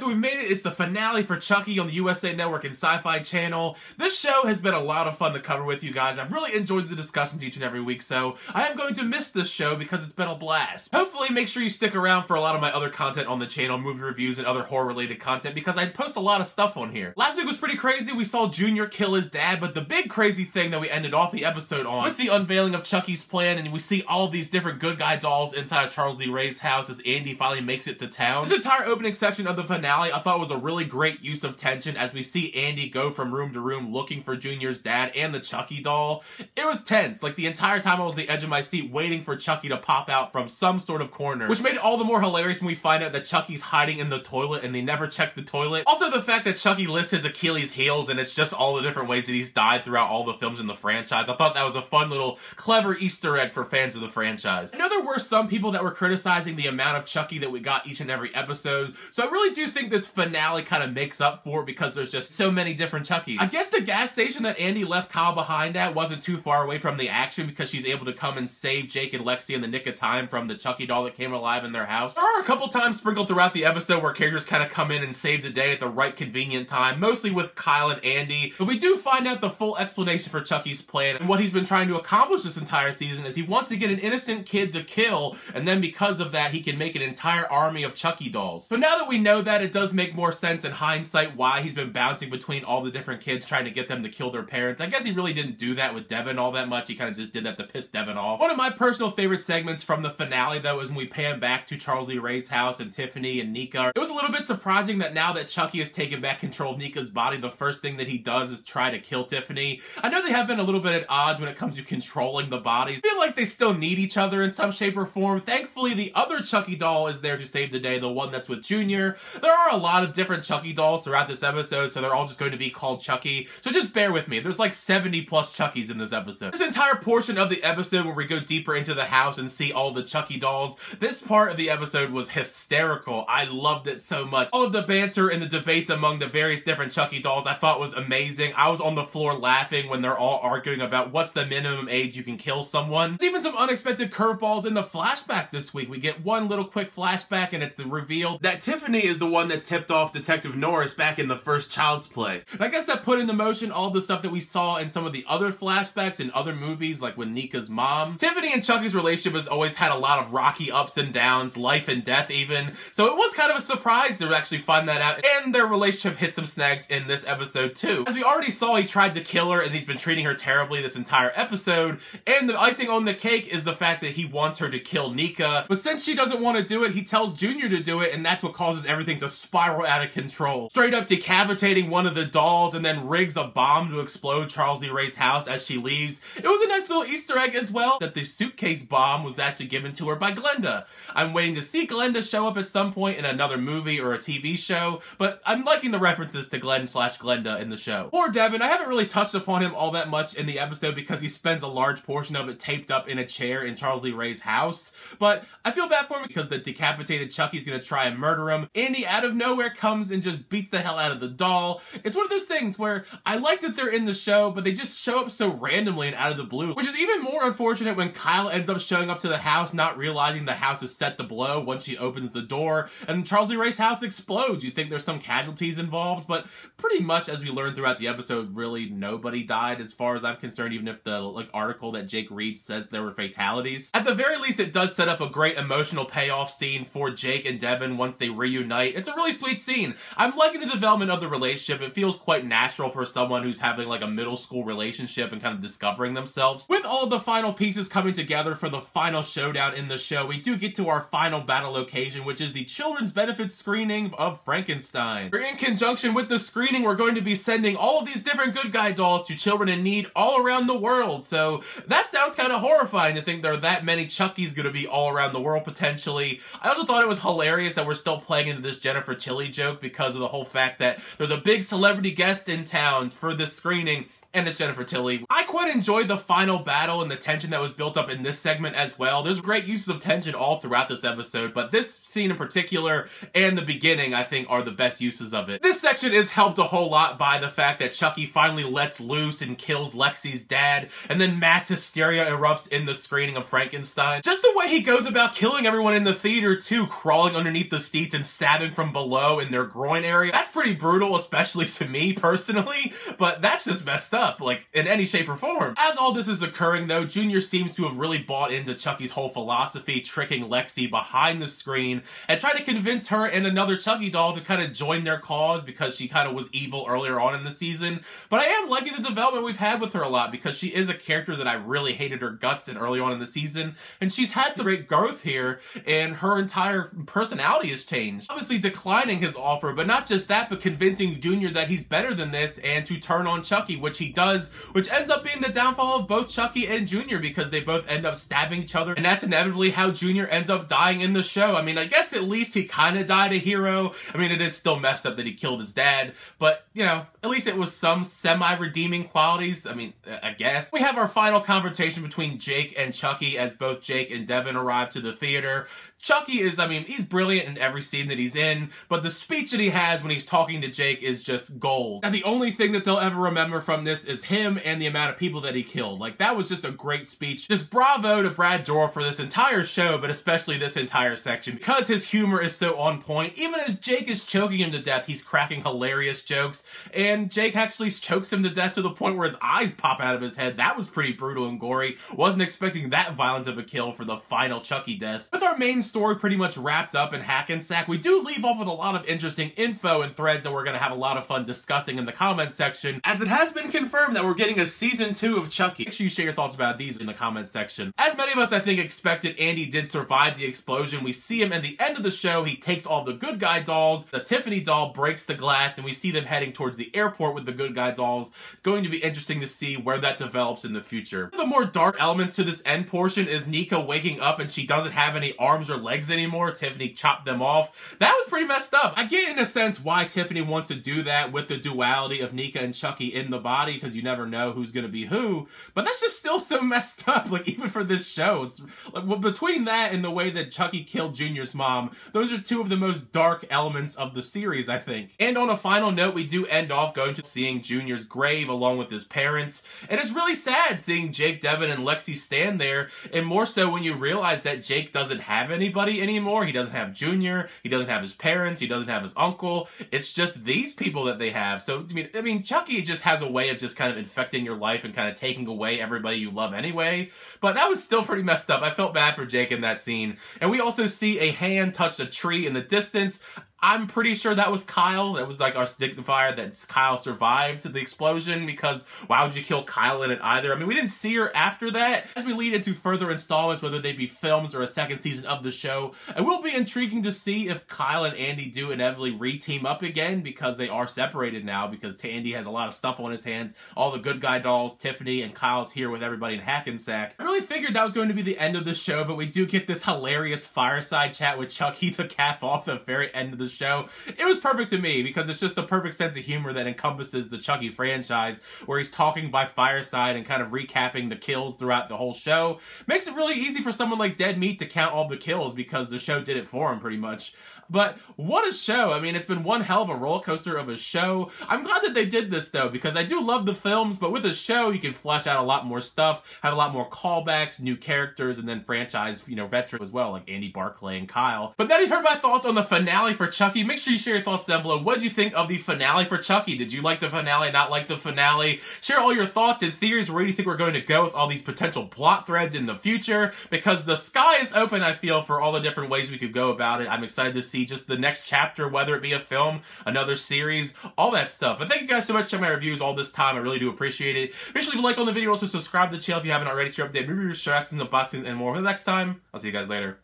so we've made it. It's the finale for Chucky on the USA Network and SyFy channel. This show has been a lot of fun to cover with you guys. I've really enjoyed the discussions each and every week, so I am going to miss this show because it's been a blast. Hopefully, make sure you stick around for a lot of my other content on the channel, movie reviews and other horror-related content, because I post a lot of stuff on here. Last week was pretty crazy. We saw Junior kill his dad, but the big crazy thing that we ended off the episode on with the unveiling of Chucky's plan, and we see all of these different good guy dolls inside of Charles Lee Ray's house as Andy finally makes it to town. This entire opening section of the finale I thought was a really great use of tension as we see Andy go from room to room looking for Junior's dad and the Chucky doll. It was tense. Like, the entire time I was on the edge of my seat waiting for Chucky to pop out from some sort of corner, which made it all the more hilarious when we find out that Chucky's hiding in the toilet and they never checked the toilet. Also, the fact that Chucky lists his Achilles heels and it's just all the different ways that he's died throughout all the films in the franchise. I thought that was a fun little clever Easter egg for fans of the franchise. I know there were some people that were criticizing the amount of Chucky that we got each and every episode, so I really do think this finale kind of makes up for it because there's just so many different Chuckies. I guess the gas station that Andy left Kyle behind at wasn't too far away from the action because she's able to come and save Jake and Lexi in the nick of time from the Chucky doll that came alive in their house. There are a couple times sprinkled throughout the episode where characters kind of come in and save the day at the right convenient time, mostly with Kyle and Andy, but we do find out the full explanation for Chucky's plan, and what he's been trying to accomplish this entire season is he wants to get an innocent kid to kill, and then because of that he can make an entire army of Chucky dolls. So now that we know that, it does make more sense in hindsight why he's been bouncing between all the different kids trying to get them to kill their parents. I guess he really didn't do that with Devin all that much. He kind of just did that to piss Devin off. One of my personal favorite segments from the finale, though, is when we pan back to Charles Lee Ray's house and Tiffany and Nika. It was a little bit surprising that now that Chucky has taken back control of Nika's body, the first thing that he does is try to kill Tiffany. I know they have been a little bit at odds when it comes to controlling the bodies. I feel like they still need each other in some shape or form. Thankfully, the other Chucky doll is there to save the day, the one that's with Junior. There are a lot of different Chucky dolls throughout this episode, so they're all just going to be called Chucky. So just bear with me. There's like 70 plus Chuckies in this episode. This entire portion of the episode where we go deeper into the house and see all the Chucky dolls, this part of the episode was hysterical. I loved it so much. All of the banter and the debates among the various different Chucky dolls I thought was amazing. I was on the floor laughing when they're all arguing about what's the minimum age you can kill someone. There's even some unexpected curveballs in the flashback this week. We get one little quick flashback and it's the reveal that Tiffany is the one that tipped off Detective Norris back in the first Child's Play. And I guess that put into motion all the stuff that we saw in some of the other flashbacks in other movies, like with Nika's mom. Tiffany and Chucky's relationship has always had a lot of rocky ups and downs, life and death even, so it was kind of a surprise to actually find that out, and their relationship hit some snags in this episode too. As we already saw, he tried to kill her and he's been treating her terribly this entire episode, and the icing on the cake is the fact that he wants her to kill Nika, but since she doesn't want to do it, he tells Junior to do it, and that's what causes everything to spiral out of control. Straight up decapitating one of the dolls and then rigs a bomb to explode Charles Lee Ray's house as she leaves. It was a nice little Easter egg as well that the suitcase bomb was actually given to her by Glenda. I'm waiting to see Glenda show up at some point in another movie or a TV show, but I'm liking the references to Glenn/Glenda in the show. Poor Devin, I haven't really touched upon him all that much in the episode because he spends a large portion of it taped up in a chair in Charles Lee Ray's house, but I feel bad for him because the decapitated Chucky's gonna try and murder him. Andy out of nowhere comes and just beats the hell out of the doll. It's one of those things where I like that they're in the show, but they just show up so randomly and out of the blue, which is even more unfortunate when Kyle ends up showing up to the house not realizing the house is set to blow once she opens the door, and Charles Lee Ray's house explodes. You think there's some casualties involved, but pretty much as we learned throughout the episode, really nobody died as far as I'm concerned, even if the article that Jake reads says there were fatalities. At the very least, it does set up a great emotional payoff scene for Jake and Devin once they reunite. It's a really sweet scene. I'm liking the development of the relationship. It feels quite natural for someone who's having like a middle school relationship and kind of discovering themselves. With all the final pieces coming together for the final showdown in the show, we do get to our final battle location, which is the Children's Benefits screening of Frankenstein. In conjunction with the screening, we're going to be sending all of these different good guy dolls to children in need all around the world. So that sounds kind of horrifying to think there are that many Chuckies going to be all around the world potentially. I also thought it was hilarious that we're still playing into this Jennifer Tilly joke because of the whole fact that there's a big celebrity guest in town for this screening and it's Jennifer Tilly. I quite enjoyed the final battle and the tension that was built up in this segment as well. There's great uses of tension all throughout this episode, but this scene in particular and the beginning, I think, are the best uses of it. This section is helped a whole lot by the fact that Chucky finally lets loose and kills Lexi's dad, and then mass hysteria erupts in the screening of Frankenstein. Just the way he goes about killing everyone in the theater too, crawling underneath the seats and stabbing from below in their groin area. That's pretty brutal, especially to me personally, but that's just messed up, like, in any shape or form. As all this is occurring though, Junior seems to have really bought into Chucky's whole philosophy, tricking Lexi behind the screen and trying to convince her and another Chucky doll to kind of join their cause because she kind of was evil earlier on in the season. But I am liking the development we've had with her a lot because she is a character that I really hated her guts in early on in the season, and she's had some great growth here, and her entire personality has changed. Obviously declining his offer, but not just that, but convincing Junior that he's better than this and to turn on Chucky, which he does, which ends up being the downfall of both Chucky and Junior because they both end up stabbing each other, and that's inevitably how Junior ends up dying in the show. I mean, I guess at least he kind of died a hero. I mean, it is still messed up that he killed his dad, but, you know, at least it was some semi-redeeming qualities. I mean, I guess. We have our final confrontation between Jake and Chucky as both Jake and Devin arrive to the theater. Chucky is, I mean, he's brilliant in every scene that he's in, but the speech that he has when he's talking to Jake is just gold. And the only thing that they'll ever remember from this is him and the amount of people that he killed. Like, that was just a great speech. Just bravo to Brad Dourif for this entire show, but especially this entire section, because his humor is so on point. Even as Jake is choking him to death, he's cracking hilarious jokes, and Jake actually chokes him to death to the point where his eyes pop out of his head. That was pretty brutal and gory. Wasn't expecting that violent of a kill for the final Chucky death. With our main story pretty much wrapped up in Hackensack, we do leave off with a lot of interesting info and threads that we're going to have a lot of fun discussing in the comments section, as it has been confirmed that we're getting a season 2 of Chucky. Make sure you share your thoughts about these in the comments section. As many of us, I think, expected, Andy did survive the explosion. We see him at the end of the show. He takes all the good guy dolls. The Tiffany doll breaks the glass, and we see them heading towards the airport with the good guy dolls. Going to be interesting to see where that develops in the future. One of the more dark elements to this end portion is Nika waking up and she doesn't have any arms or legs anymore. Tiffany chopped them off. That was pretty messed up. I get in a sense why Tiffany wants to do that with the duality of Nika and Chucky in the body, because you never know who's going to be who, but that's just still so messed up. Like, even for this show, it's like, well, between that and the way that Chucky killed Junior's mom, those are two of the most dark elements of the series, I think. And on a final note, we do end off going to seeing Junior's grave along with his parents, and it's really sad seeing Jake, Devin, and Lexi stand there, and more so when you realize that Jake doesn't have anybody anymore. He doesn't have Junior, he doesn't have his parents, he doesn't have his uncle. It's just these people that they have. So, I mean, Chucky just has a way of just kind of infecting your life and kind of taking away everybody you love anyway. But that was still pretty messed up. I felt bad for Jake in that scene. And we also see a hand touch a tree in the distance. I'm pretty sure that was Kyle. That was like our signifier that Kyle survived the explosion, because why would you kill Kyle in it either? I mean, we didn't see her after that. As we lead into further installments, whether they be films or a second season of the show, it will be intriguing to see if Kyle and Andy do inevitably re-team up again, because they are separated now, because Andy has a lot of stuff on his hands. All the good guy dolls, Tiffany, and Kyle's here with everybody in Hackensack. I really figured that was going to be the end of the show, but we do get this hilarious fireside chat with Chucky to cap off the very end of the show. It was perfect to me because it's just the perfect sense of humor that encompasses the Chucky franchise, where he's talking by fireside and kind of recapping the kills throughout the whole show. Makes it really easy for someone like Dead Meat to count all the kills because the show did it for him pretty much. But what a show. I mean, it's been one hell of a roller coaster of a show. I'm glad that they did this, though, because I do love the films, but with a show, you can flesh out a lot more stuff, have a lot more callbacks, new characters, and then franchise, you know, veterans as well, like Andy Barclay and Kyle. But now you've heard my thoughts on the finale for Chucky. Make sure you share your thoughts down below. What did you think of the finale for Chucky? Did you like the finale, not like the finale? Share all your thoughts and theories. Where do you think we're going to go with all these potential plot threads in the future? Because the sky is open, I feel, for all the different ways we could go about it. I'm excited to see just the next chapter, whether it be a film, another series, all that stuff. But thank you guys so much for checking my reviews all this time. I really do appreciate it. Make sure to leave a like on the video. Also subscribe to the channel if you haven't already. So you're updated reviews, reactions, unboxings, and more. Until next time, I'll see you guys later.